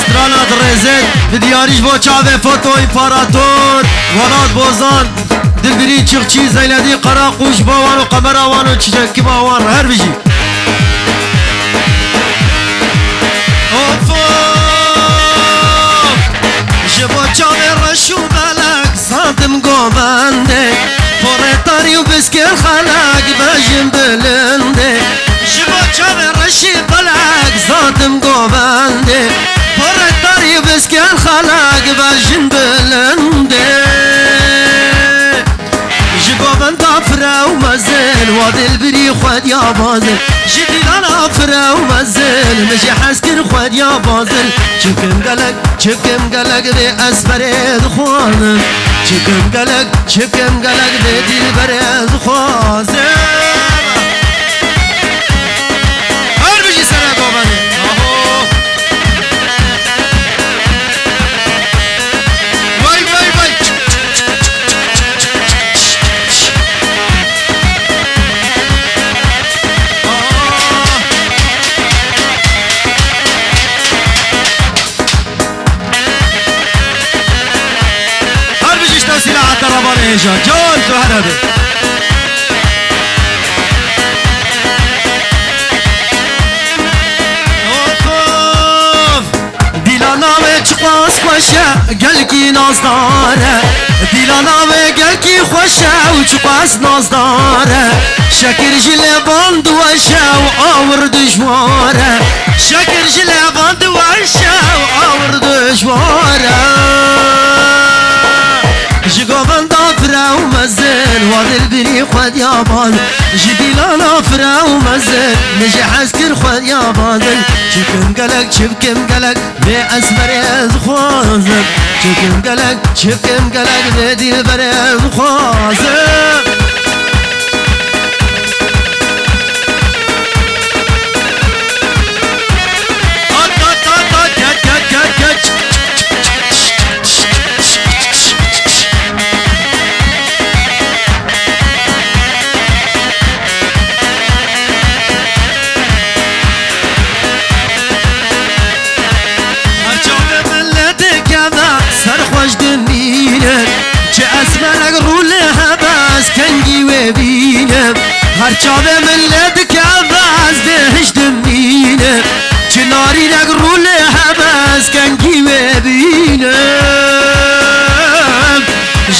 استرالا درزت دیاریش با چاوه فوتو امپاراتور ولاد بوزان دلبری چخچی زیلدی قراقوش باوان و قمراوان و چجکی باوان هر بجی جبا چاوه رشو بلک ساتم گوبنده پورتاری و بسکر خلق بجم بلنده جبا چاوه رشی بلک ساتم گوبنده پورتاری و بسکر خلق بجم بلنده جبا بند افرا و مزل وادل بری خود یا بازل جدیدان افرا و مزل نجی حسکر خود یا بازل چکم گلگ به اسبرد خوانم چکم گلگ به دل برد خوازم هر بجی سر دوباره وای وای وای سلاح الطربان ايجا جول تهربي ديلانا وچقاس خوشه گلکی نازداره ديلانا و گلکی خوشه وچقاس نازداره شکر جلبان دوشه و آور دجواره شکر جلبان دوشه و آور دجواره جگوبند افرا و مزل وادل بری خود یا بازل جدیلان افرا و مزل نجی حسکر خود یا بازل چکم گلک به اسمر از خوازم چکم گلک به دل بر از خوازم هر چاوه ملت که عوض دهش دمینه چناری نگرول حبس کنگی و بینه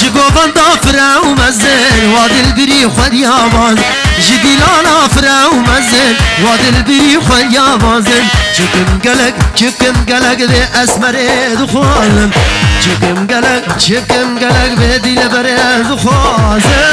جگوبان دافره و مزل وادل بری خود یا بازل جدیلان آفره و مزل وادل بری خود یا بازل چکم گلک به اسمره دخوالم چکم گلک به دل بره دخوازم